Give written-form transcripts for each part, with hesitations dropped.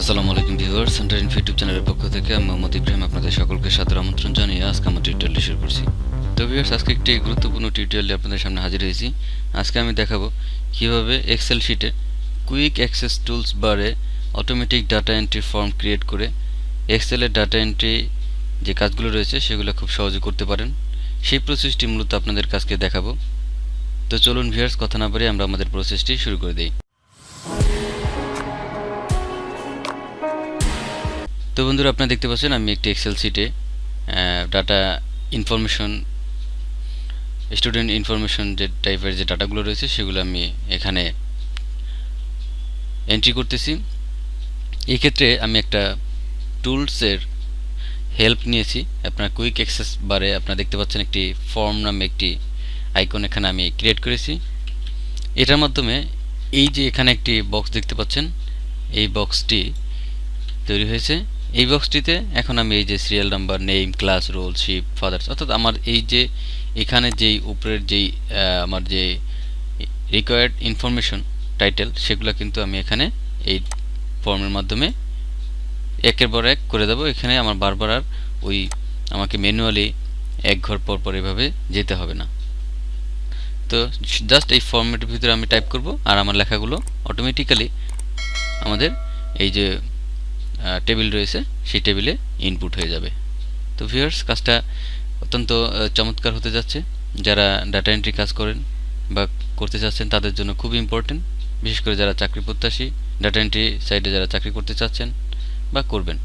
আসসালামু আলাইকুম viewers, centre info YouTube চ্যানেলের পক্ষ থেকে আমি মোহাম্মদ ইব্রাহিম আপনাদের সকলকে সাদর আমন্ত্রণ জানিয়ে আজকে আমার টিউটোরিয়ালটি শুরু করছি। তো ভিউয়ার্স, আজকে একটি গুরুত্বপূর্ণ টিউটোরিয়ালে আপনাদের সামনে হাজির হয়েছি। আজকে আমি দেখাবো কিভাবে এক্সেল শিটে কুইক অ্যাক্সেস টুলস বারে automatic data entry form create করে এক্সেলের ডাটা এন্ট্রি যে কাজগুলো রয়েছে সেগুলো খুব সহজে করতে পারেন। সেই প্রসেসটি মূলত আপনাদের কাছকে দেখাবো। তো চলুন ভিউয়ার্স, কথা না বাড়িয়ে আমরা আমাদের প্রসেসটি শুরু করে দিই। তো বন্ধুরা, আপনারা দেখতে পাচ্ছেন আমি একটি এক্সেল শিটে ডাটা ইনফরমেশন, স্টুডেন্ট ইনফরমেশন যে টাইপের যে ডাটাগুলো রয়েছে সেগুলো আমি এখানে এন্ট্রি করতেছি। এই ক্ষেত্রে আমি একটা টুলসের হেল্প নিয়েছি। আপনার কুইক অ্যাক্সেস বারে আপনারা দেখতে পাচ্ছেন একটি ফর্ম নামে একটি আইকন এখানে আমি ক্রিয়েট করেছি। এটার মাধ্যমে এই যে এখানে একটি বক্স দেখতে পাচ্ছেন, এই বক্সটি তৈরি হয়েছে। এই বক্সটিতে এখন আমি এই যে serial number, name, class, roll, shift, father's, অর্থাৎ আমার এই যে এখানে যেই উপরের যেই আমার যে রিকোয়ার্ড ইনফরমেশন টাইটেল সেগুলো কিন্তু আমি এখানে এই ফর্মের মাধ্যমে একের পর এক করে দেবো। এখানে আমার বারবার আর ওই আমাকে ম্যানুয়ালি এক ঘর পর পর এভাবে যেতে হবে না। তো জাস্ট এই ফর্মেটের ভিতরে আমি টাইপ করব আর আমার লেখাগুলো অটোমেটিক্যালি আমাদের এই যে টেবিল রয়েছে সেই টেবিলে ইনপুট হয়ে যাবে। তো ভিউয়ার্স, কাজটা অত্যন্ত চমৎকার হতে যাচ্ছে। যারা ডাটা এন্ট্রি কাজ করেন বা করতে চাচ্ছেন তাদের জন্য খুব ইম্পর্টেন্ট, বিশেষ করে যারা চাকরি প্রত্যাশী, ডাটা এন্ট্রি সাইডে যারা চাকরি করতে চাচ্ছেন বা করবেন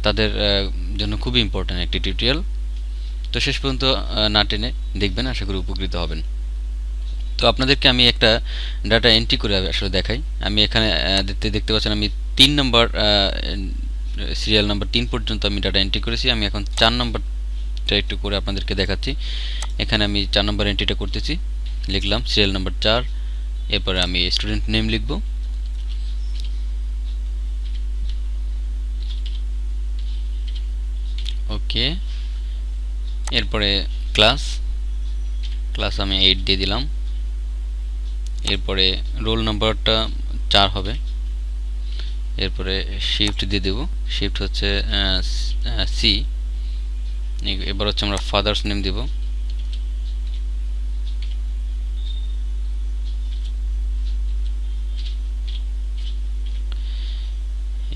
তাদের জন্য খুবই ইম্পর্টেন্ট একটি টিউটোরিয়াল। তো শেষ পর্যন্ত না টেনে দেখবেন, আশা করি উপকৃত হবেন। তো আপনাদেরকে আমি একটা ডাটা এন্ট্রি করে আসলে দেখাই। আমি এখানে দেখতে পাচ্ছেন আমি 3 নম্বর সিরিয়াল নাম্বার 3 পর্যন্ত আমি ডাটা এন্ট্রি করেছি। আমি এখন 4 নম্বরটা একটু করে আপনাদেরকে দেখাচ্ছি। এখানে আমি 4 নম্বর এন্ট্রিটা করতেছি, লিখলাম সিরিয়াল নাম্বার 4। এরপরে আমি স্টুডেন্ট নেম লিখব, ওকে। এরপরে ক্লাস আমি 8 দিয়ে দিলাম। এরপরে রোল নাম্বারটা 4 হবে। এরপরে শিফট দিয়ে দেব, শিফট হচ্ছে সি। এবার হচ্ছে আমরা ফাদার্স নেম দেব,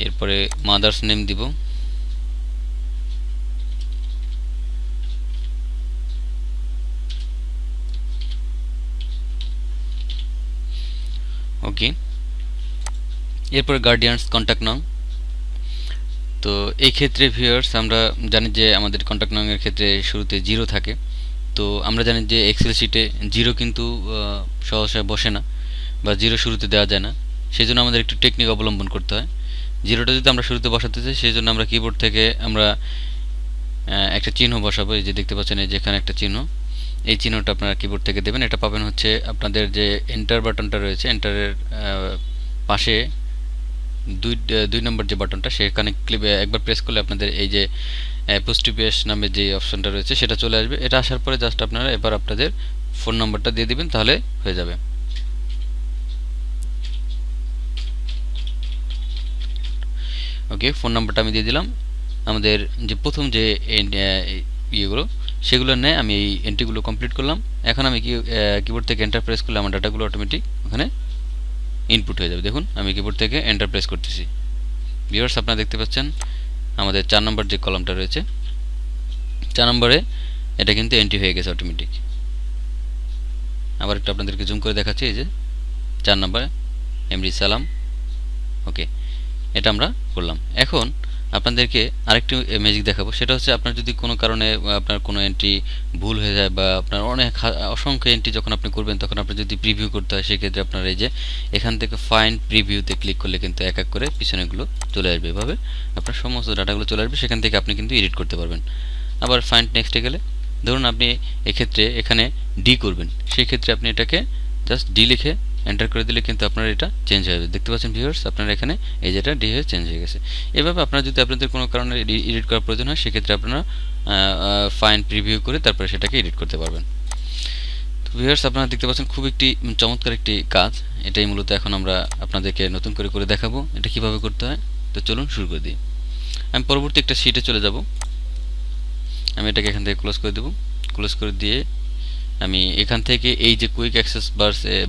এরপরে মাদার্স নেম দিব, ওকে। এরপরে গার্ডিয়ানস কন্ট্যাক্ট নাম। তো এই ক্ষেত্রে ভিউয়ার্স আমরা জানি যে আমাদের কন্ট্যাক্ট নামের ক্ষেত্রে শুরুতে 0 থাকে। তো আমরা জানি যে এক্সেল শিটে 0 কিন্তু সহসা বসে না বা 0 শুরুতে দেওয়া যায় না। সেই জন্য আমাদের একটু টেকনিক অবলম্বন করতে হয়। 0টা যদি আমরা শুরুতে বসাতে চাই, সেই জন্য আমরা কিবোর্ড থেকে আমরা একটা চিহ্ন বসাবো। এই যে দেখতে পাচ্ছেন, এই যেখানে একটা চিহ্ন, এই চিহ্নটা আপনারা কিবোর্ড থেকে দেবেন। এটা পাবেন হচ্ছে আপনাদের যে এন্টার বাটনটা রয়েছে, এন্টারের পাশে দুই নম্বর যে বাটনটা, সেখানে একবার প্রেস করলে আপনাদের এই যে পোস্ট টিপিএস নামে যে অপশনটা রয়েছে সেটা চলে আসবে। এটা আসার পরে জাস্ট আপনারা এবার আপনাদের ফোন নাম্বারটা দিয়ে দিবেন, তাহলে হয়ে যাবে। ওকে, ফোন নাম্বারটা আমি দিয়ে দিলাম। আমাদের যে প্রথম যে ইয়েগুলো সেগুলো নেয় আমি এই এন্ট্রিগুলো কমপ্লিট করলাম। এখন আমি কিবোর্ড থেকে এন্টার প্রেস করলে আমার ডাটাগুলো অটোমেটিক ওখানে ইনপুট হয়ে যাবে। দেখুন, আমি কিবোর্ড থেকে এন্টার প্রেস করতেছি। ভিউয়ার্স, আপনারা দেখতে পাচ্ছেন আমাদের 4 নম্বর যে কলামটা রয়েছে, 4 নম্বরে এটা কিন্তু এন্ট্রি হয়ে গেছে অটোমেটিক। আবার একটু আপনাদেরকে জুম করে দেখাচ্ছি। এই যে 4 নম্বরে এমডি সালাম, ওকে, এটা আমরা করলাম। এখন আপনাদেরকে আরেকটি ম্যাজিক দেখাবো। সেটা হচ্ছে আপনার যদি কোনো কারণে আপনার কোনো এন্ট্রি ভুল হয়ে যায় বা আপনার অসংখ্য এন্ট্রি যখন আপনি করবেন তখন আপনার যদি প্রিভিউ করতে হয়, সেক্ষেত্রে আপনার এই যে এখান থেকে ফাইন্ড প্রিভিউতে ক্লিক করলে কিন্তু এক এক করে পিছনেগুলো চলে আসবে। এভাবে আপনার সমস্ত ডাটাগুলো চলে আসবে, সেখান থেকে আপনি কিন্তু এডিট করতে পারবেন। আবার ফাইন্ড নেক্সটে গেলে ধরুন আপনি এক্ষেত্রে এখানে ডি করবেন, সেই ক্ষেত্রে আপনি এটাকে জাস্ট ডি লিখে এন্টার করে দিলে কিন্তু আপনার এটা চেঞ্জ হয়ে যাবে। দেখতে পাচ্ছেন ভিউয়ার্স, আপনারা এখানে এই যেটা ডি হয়ে চেঞ্জ হয়ে গেছে। এভাবে আপনারা যদি আপনাদের কোনো কারণে এডিট করার প্রয়োজন হয়, সেক্ষেত্রে আপনারা ফাইন প্রিভিউ করে তারপরে সেটাকে এডিট করতে পারবেন। তো ভিউয়ার্স, আপনারা দেখতে পাচ্ছেন খুব একটি চমৎকার একটি কাজ। এটাই মূলত এখন আমরা আপনাদেরকে নতুন করে করে দেখাবো এটা কিভাবে করতে হয়। তো চলুন শুরু করে দিই। আমি পরবর্তী একটা শিটে চলে যাব। আমি এটাকে এখান থেকে ক্লোজ করে দেব। ক্লোজ করে দিয়ে আমি এখান থেকে এই যে কুইক অ্যাক্সেস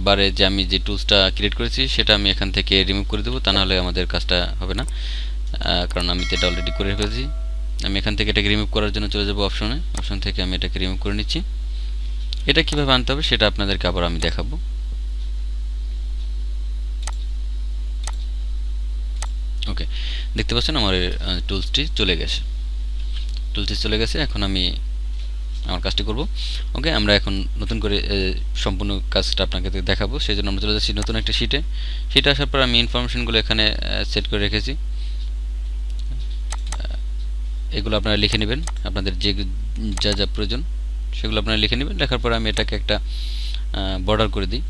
বারে যে আমি যে টুলসটা ক্রিয়েট করেছি সেটা আমি এখান থেকে রিমুভ করে দেবো, তা নাহলে আমাদের কাজটা হবে না, কারণ আমি তো এটা অলরেডি করে ফেলেছি। আমি এখান থেকে এটাকে রিমুভ করার জন্য চলে যাব অপশনে। অপশন থেকে আমি এটাকে রিমুভ করে নিচ্ছি। এটা কিভাবে আনতে হবে সেটা আপনাদেরকে আবার আমি দেখাবো। ওকে, দেখতে পাচ্ছেন আমার টুলসটি চলে গেছে। এখন আমি আমার কাজটি করব। ওকে, আমরা এখন নতুন করে সম্পূর্ণ কাজটা আপনাকে দেখাবো। সেই জন্য আমরা চলে যাচ্ছি নতুন একটা শিটে আসার পর আমি ইনফরমেশনগুলো এখানে সেট করে রেখেছি। এগুলো আপনারা লিখে নেবেন, আপনাদের যা যা প্রয়োজন সেগুলো আপনারা লিখে নেবেন। লেখার পর আমি এটাকে একটা বর্ডার করে দিই।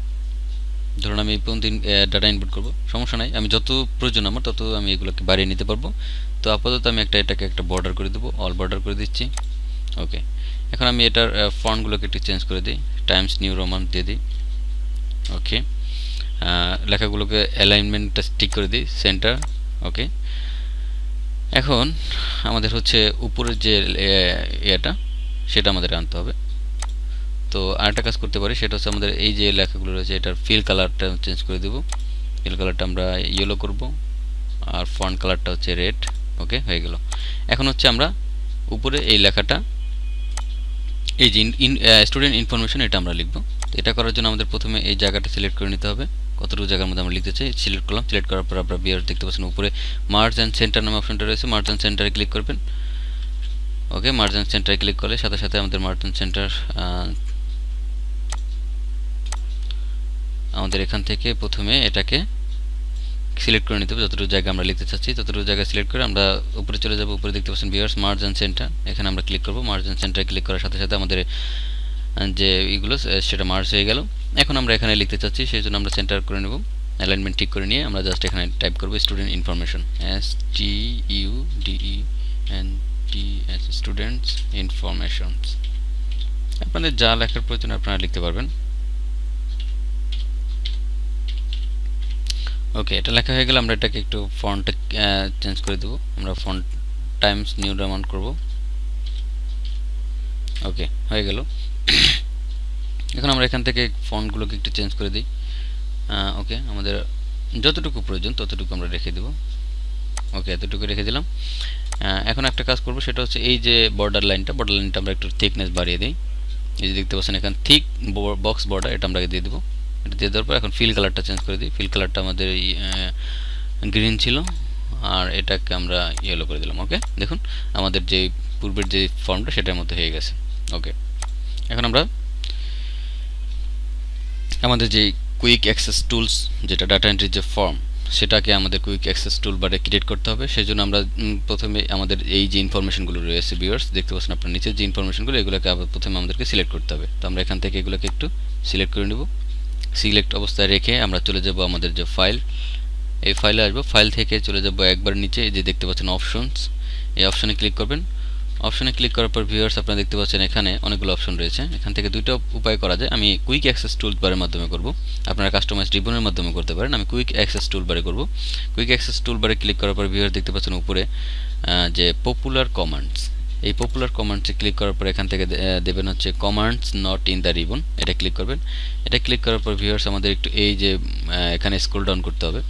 ধরুন আমি প্রতিদিন ডাটা ইনপুট করব, সমস্যা নাই, আমি যত প্রয়োজন আমার তত আমি এগুলোকে বাড়িয়ে নিতে পারবো। তো আপাতত আমি এটাকে একটা বর্ডার করে দেবো, অল বর্ডার করে দিচ্ছি। ওকে, এখন আমি এটার ফন্টগুলোকে একটু চেঞ্জ করে দিই, টাইমস নিউ রোমান দিয়ে দিই। ওকে, লেখাগুলোকে অ্যালাইনমেন্টটা ঠিক করে দিই, সেন্টার। ওকে, এখন আমাদের হচ্ছে উপরের যে এটা সেটা আমাদের আনতে হবে। তো আরেকটা কাজ করতে পারি, সেটা হচ্ছে আমাদের এই যে লেখাগুলো রয়েছে এটার ফিল কালারটা চেঞ্জ করে দেব। ফিল কালারটা আমরা ইয়েলো করব, আর ফন্ট কালারটা হচ্ছে রেড। ওকে, হয়ে গেল। এখন হচ্ছে আমরা উপরে এই লেখাটা, এই যে স্টুডেন্ট ইনফরমেশন, এটা আমরা লিখব। তো এটা করার জন্য আমাদের প্রথমে এই জায়গাটা সিলেক্ট করে নিতে হবে, কতটুকু জায়গার মধ্যে আমরা লিখতে চাই। সিলেক্ট করলাম। সিলেক্ট করার পর আপনারা বিয়ার দেখতে পাচ্ছেন উপরে মার্জ অ্যান্ড সেন্টার নামে অপশনটা রয়েছে, মার্জ অ্যান্ড সেন্টারে ক্লিক করবেন। ওকে, মার্জ অ্যান্ড সেন্টারে ক্লিক করলে সাথে সাথে আমাদের মার্জ অ্যান্ড সেন্টার আমাদের এখান থেকে প্রথমে এটাকে সিলেক্ট করে নিতে হবে, যতটুকু জায়গা আমরা লিখতে চাচ্ছি ততটুকু জায়গা সিলেক্ট করে আমরা উপরে চলে যাব। উপরে দেখতে পাচ্ছেন ভিউয়ার্স মার্জ অ্যান্ড সেন্টার, এখানে আমরা ক্লিক করব। মার্জ অ্যান্ড সেন্টারে ক্লিক করার সাথে সাথে আমাদের যে এইগুলো সেটা মার্জ হয়ে গেল। এখন আমরা এখানে লিখতে চাচ্ছি, সেই জন্য আমরা সেন্টার করে নেব, অ্যালাইনমেন্ট ঠিক করে নিয়ে আমরা জাস্ট এখানে টাইপ করব student information, STUDENT, students informations. আপনাদের যা লেখার প্রয়োজন আপনারা লিখতে পারবেন। ওকে, এটা লেখা হয়ে গেলে আমরা এটাকে একটু ফন্টটা চেঞ্জ করে দেবো। আমরা ফন্ট টাইমস নিউ রোমান করব। ওকে, হয়ে গেল। এখন আমরা এখান থেকে ফন্টগুলোকে একটু চেঞ্জ করে দিই। ওকে, আমাদের যতটুকু প্রয়োজন ততটুকু আমরা রেখে দেব। ওকে, এতটুকু রেখে দিলাম। এখন একটা কাজ করব, সেটা হচ্ছে এই যে বর্ডার লাইনটা আমরা একটু থিকনেস বাড়িয়ে দিই। এই যে দেখতে পাচ্ছেন এখানে থিক বক্স বর্ডার, এটা আমরা দিয়ে দেবো। এটা দিয়ে দেওয়ার পর এখন ফিল কালারটা চেঞ্জ করে দিই। ফিল কালারটা আমাদের গ্রিন ছিল, আর এটাকে আমরা ইয়েলো করে দিলাম। ওকে, দেখুন আমাদের যে পূর্বের যে ফর্মটা সেটার মধ্যে হয়ে গেছে। ওকে, এখন আমরা আমাদের যে কুইক অ্যাক্সেস টুলস, যেটা ডাটা এন্ট্রির যে ফর্ম, সেটাকে আমাদের কুইক অ্যাক্সেস টুল বারে ক্রিয়েট করতে হবে। সেই জন্য আমরা প্রথমে আমাদের এই যে ইনফরমেশনগুলো রয়েছে ভিউয়ার্স, দেখতে পাচ্ছেন আপনার নিচে যে ইনফরমেশনগুলো, এগুলোকে আবার প্রথমে আমাদেরকে সিলেক্ট করতে হবে। তো আমরা এখান থেকে এগুলোকে একটু সিলেক্ট করে নেব। সিলেক্ট অবস্থায় রেখে আমরা চলে যাব আমাদের যে ফাইল, এই ফাইলে আসবো। ফাইল থেকে চলে যাব একবার নিচে, এই যে দেখতে পাচ্ছেন অপশনস, এই অপশনে ক্লিক করবেন। অপশনে ক্লিক করার পর ভিউয়ার্স আপনারা দেখতে পাচ্ছেন এখানে অনেকগুলো অপশন রয়েছে। এখান থেকে দুইটা উপায় করা যায়। আমি কুইক অ্যাক্সেস টুল বারের মাধ্যমে করব, আপনারা কাস্টমাইজ রিবনের মাধ্যমে করতে পারেন। আমি কুইক অ্যাক্সেস টুল বারে করব। কুইক অ্যাক্সেস টুল বারে ক্লিক করার পর ভিউয়ার্স দেখতে পাচ্ছেন উপরে যে পপুলার কমান্ডস, এই পপুলার কমান্ডসে ক্লিক করার পর এখান থেকে দেবেন হচ্ছে commands not in the ribbon, এটা ক্লিক করবেন। এটা ক্লিক করার পর ভিউয়ার্স আমাদের একটু এই যে এখানে স্ক্রল ডাউন করতে হবে।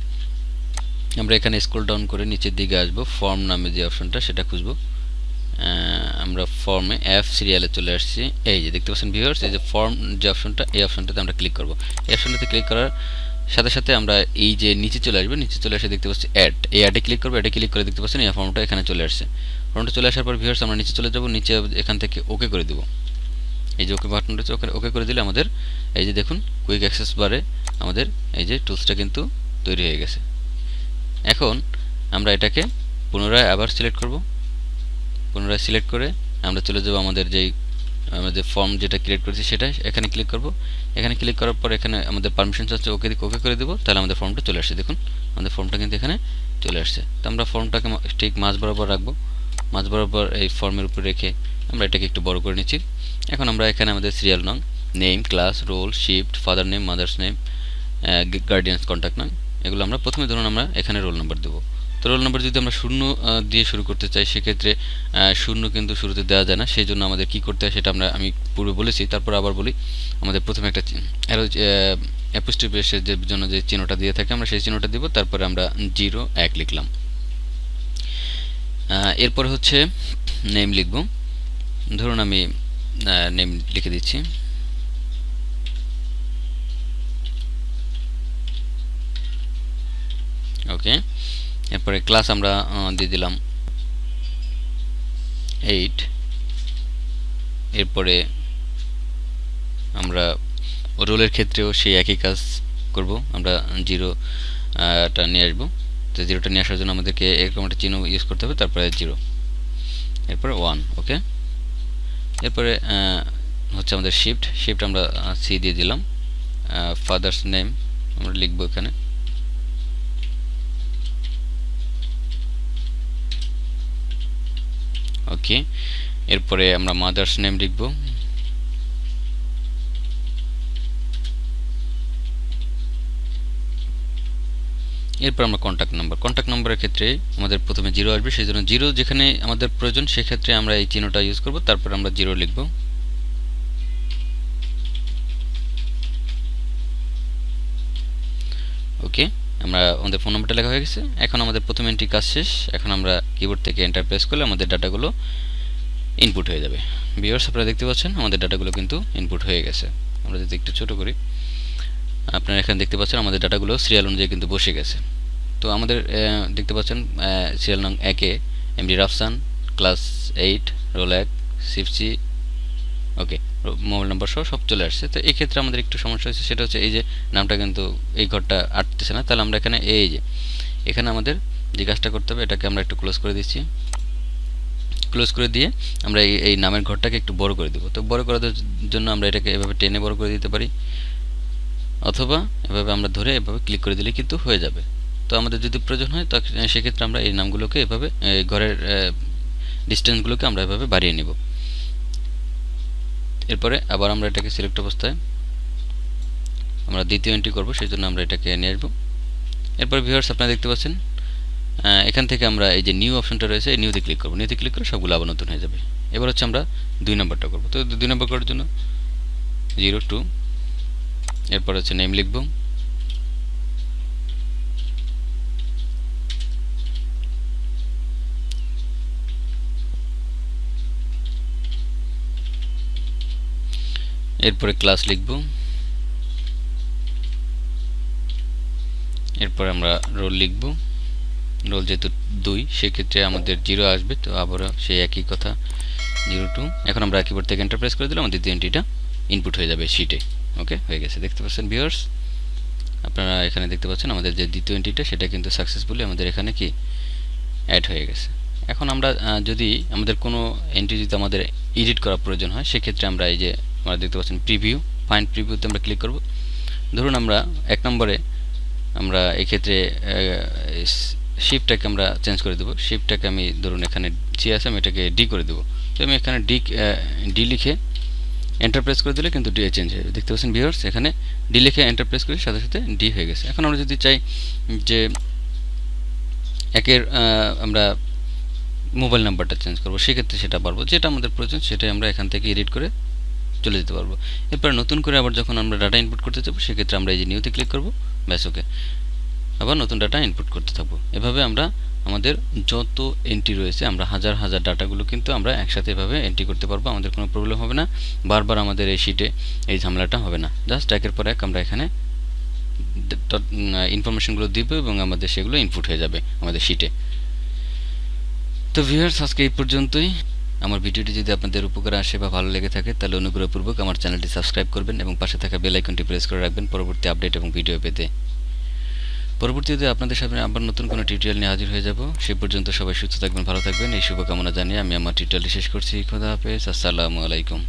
আমরা এখানে স্ক্রল ডাউন করে নিচের দিকে আসবো, ফর্ম নামে যে অপশনটা সেটা খুঁজবো। আমরা ফর্মে এফ সিরিয়ালে চলে আসছি। এই যে দেখতে পাচ্ছেন ভিউয়ার্স, এই যে ফর্ম যে অপশনটা, এই অপশনটাতে আমরা ক্লিক করব। এই অপশনটাতে ক্লিক করার সাথে সাথে আমরা এই যে নিচে চলে আসবে, নিচে চলে আসে দেখতে পাচ্ছি অ্যাড, এই অ্যাডে ক্লিক করবো। অ্যাডে ক্লিক করে দেখতে পাচ্ছেন এই ফর্মটা এখানে চলে আসছে। ফর্মটা চলে আসার পর ভিউয়ার্স আমরা নিচে চলে যাব, নিচে এখান থেকে ওকে করে দেবো। এই যে ওকে বাটন রয়েছে, ওকে করে দিলে আমাদের এই যে দেখুন কুইক অ্যাক্সেস বারে আমাদের এই যে টুলসটা কিন্তু তৈরি হয়ে গেছে। এখন আমরা এটাকে পুনরায় আবার সিলেক্ট করব। পুনরায় সিলেক্ট করে আমরা চলে যাব আমাদের ফর্ম যেটা ক্রিয়েট করেছি সেটা, এখানে ক্লিক করব। এখানে ক্লিক করার পর এখানে আমাদের পারমিশনস আছে, ওকে করে দেবো। তাহলে আমাদের ফর্মটা চলে আসছে। দেখুন আমাদের ফর্মটা কিন্তু এখানে চলে আসছে। তো আমরা ফর্মটাকে ঠিক মাঝ বরাবর রাখবো। মাঝ বরাবর এই ফর্মের উপর রেখে আমরা এটাকে একটু বড় করে নিচ্ছি। এখন আমরা এখানে আমাদের সিরিয়াল নং name, class, roll, shift, father name, mother's name, guardian's contact নাম, এগুলো আমরা প্রথমে ধরুন আমরা এখানে রোল নাম্বার দেবো। তো রোল নাম্বার যদি আমরা শূন্য দিয়ে শুরু করতে চাই সেক্ষেত্রে শূন্য কিন্তু শুরুতে দেওয়া যায় না, সেই জন্য আমাদের কী করতে হয় সেটা আমি পূর্বে বলেছি, তারপর আবার বলি। আমাদের প্রথমে একটা অ্যারো অ্যাপোস্ট্রোফের জন্য যে চিহ্নটা দিয়ে থাকে আমরা সেই চিহ্নটা দিব, তারপরে আমরা 0 1 লিখলাম। এরপরে হচ্ছে নেম লিখব। ধরুন আমি নেম লিখে দিচ্ছি। ওকে, এরপরে ক্লাস আমরা দিয়ে দিলাম 8। এরপরে আমরা রোলের ক্ষেত্রেও সেই একই কাজ করব, আমরা 0টা নিয়ে আসবো। তো 0টা নিয়ে আসার জন্য আমাদেরকে এরকম একটা চিহ্ন ইউজ করতে হবে, তারপরে 0, এরপরে 1। ওকে, এরপরে হচ্ছে আমাদের শিফট আমরা সি দিয়ে দিলাম। ফাদার্স নেম আমরা লিখবো এখানে। ওকে, এরপরে আমরা মাদার্স নেম লিখব। এরপর আমরা কন্ট্যাক্ট নাম্বারের ক্ষেত্রে আমাদের প্রথমে 0 আসবে, সেই জন্য 0 যেখানে আমাদের প্রয়োজন সেক্ষেত্রে আমরা এই চিহ্নটা ইউজ করব, তারপর আমরা 0 লিখব। ওকে, আমরা আমাদের ফোন নাম্বারটা লেখা হয়ে গেছে। এখন আমাদের প্রথম এন্ট্রি কাজ শেষ। এখন আমরা কিবোর্ড থেকে এন্টার প্রেস করলে আমাদের ডাটাগুলো ইনপুট হয়ে যাবে। ভিউয়ার্স, আপনারা দেখতে পাচ্ছেন আমাদের ডাটাগুলো কিন্তু ইনপুট হয়ে গেছে। আমরা যদি একটু ছোট করি, আপনারা এখানে দেখতে পাচ্ছেন আমাদের ডাটাগুলো সিরিয়াল অনুযায়ী কিন্তু বসে গেছে। তো আমাদের দেখতে পাচ্ছেন সিরিয়াল নং 1-এ এমডি রাফসান, ক্লাস 8, রোল 1, সিফসি, ওকে, মোবাইল নাম্বার সহ সব চলে আসছে। তো এই ক্ষেত্রে আমাদের একটু সমস্যা হয়েছে, সেটা হচ্ছে এই যে নামটা কিন্তু এই ঘরটা আটতেছে না। তাহলে আমরা এখানে এখানে আমাদের যে কাজটা করতে হবে, এটাকে আমরা একটু ক্লোজ করে দিচ্ছি। ক্লোজ করে দিয়ে আমরা এই নামের ঘরটাকে একটু বড় করে দেবো। তো বড় করার জন্য আমরা এটাকে এভাবে টেনে বড় করে দিতে পারি, অথবা এভাবে আমরা ধরে এভাবে ক্লিক করে দিলে কিন্তু হয়ে যাবে। তো আমাদের যদি প্রয়োজন হয় তো সেক্ষেত্রে আমরা এই নামগুলোকে এভাবে ঘরের ডিস্টেন্সগুলোকে আমরা এভাবে বাড়িয়ে নিব। এরপরে আবার আমরা এটাকে সিলেক্ট অবস্থায় আমরা দ্বিতীয় এন্ট্রি করব, সেই জন্য আমরা এটাকে নিয়ে আসবো। এরপর ভিউয়ার্স, আপনারা দেখতে পাচ্ছেন এখান থেকে আমরা এই যে নিউ অপশনটা রয়েছে, এই নিউতে ক্লিক করব। নিউতে ক্লিক করে সবগুলো আবার নতুন হয়ে যাবে। এবার হচ্ছে আমরা 2 নম্বরটা করব। তো 2 নম্বর করার জন্য 02, এরপর হচ্ছে নেম লিখব। এরপরে ক্লাস লিখব। এরপর আমরা রোল লিখব। রোল যেহেতু 2, সেক্ষেত্রে আমাদের 0 আসবে, তো আবারও সেই একই কথা 02। এখন আমরা কিবোর্ড থেকে এন্টার প্রেস করে দিলাম, আমাদের দ্বিতীয় এন্ট্রিটা ইনপুট হয়ে যাবে শিটে। ওকে, হয়ে গেছে। দেখতে পাচ্ছেন ভিউয়ার্স, আপনারা এখানে দেখতে পাচ্ছেন আমাদের যে দ্বিতীয় এন্ট্রিটা সেটা কিন্তু সাকসেসফুলি আমাদের এখানে কি অ্যাড হয়ে গেছে। এখন আমরা যদি আমাদের কোনো এন্ট্রি যদি আমাদের এডিট করা প্রয়োজন হয়, সেক্ষেত্রে আমরা এই যে আমরা দেখতে পাচ্ছেন প্রিভিউ, ফাইন্ড প্রিভিউতে আমরা ক্লিক করব। ধরুন আমরা 1 নম্বরে আমরা এক্ষেত্রে শিফটটাকে আমরা চেঞ্জ করে দেবো। শিফটটাকে আমি ধরুন এখানে সি আছে, আমি এটাকে ডি করে দেবো। তো আমি এখানে ডি লিখে এন্টার প্রেস করে দিলে কিন্তু ডি চেঞ্জ হয়ে যাবে। দেখতে পাচ্ছেন ভিউয়ার্স, এখানে ডি লিখে এন্টার প্রেস করি, সাথে সাথে ডি হয়ে গেছে। এখন আমরা যদি চাই যে একের আমরা মোবাইল নাম্বারটা চেঞ্জ করবো, সেক্ষেত্রে সেটা পারবো। যেটা আমাদের প্রয়োজন সেটাই আমরা এখান থেকে এডিট করে চলে যেতে পারবো। এরপর নতুন করে আবার যখন আমরা ডাটা ইনপুট করতে চাবো, সেক্ষেত্রে আমরা এই যে নিউতে ক্লিক করবো, ব্যাস। ওকে, আবার নতুন ডাটা ইনপুট করতে থাকবো। এভাবে আমরা আমাদের যত এন্ট্রি রয়েছে, আমরা হাজার হাজার ডাটাগুলো কিন্তু আমরা একসাথে এভাবে এন্ট্রি করতে পারবো। আমাদের কোনো প্রবলেম হবে না, বারবার আমাদের এই শিটে এই ঝামেলাটা হবে না। জাস্ট একের পর এক আমরা এখানে ইনফরমেশনগুলো দিব এবং আমাদের সেগুলো ইনপুট হয়ে যাবে আমাদের শিটে। তো ভিউয়ার্স, আজকে এই পর্যন্তই। আমার ভিডিওটি যদি আপনাদের উপকারে আসে বা ভালো লেগে থাকে, তাহলে অনুগ্রহপূর্বক আমার চ্যানেলটি সাবস্ক্রাইব করবেন এবং পাশে থাকা বেল আইকনটি প্রেস করে রাখবেন পরবর্তী আপডেট এবং ভিডিও পেতে। পরবর্তীতে আপনাদের সামনে আবার নতুন কোনো টিউটোরিয়াল নিয়ে হাজির হয়ে যাব। সে পর্যন্ত সবাই সুস্থ থাকবেন, ভালো থাকবেন, এই শুভকামনা জানিয়ে আমি আমার টিউটোরিয়ালটি শেষ করছি। খোদা হাফেজ, আসসালামু আলাইকুম।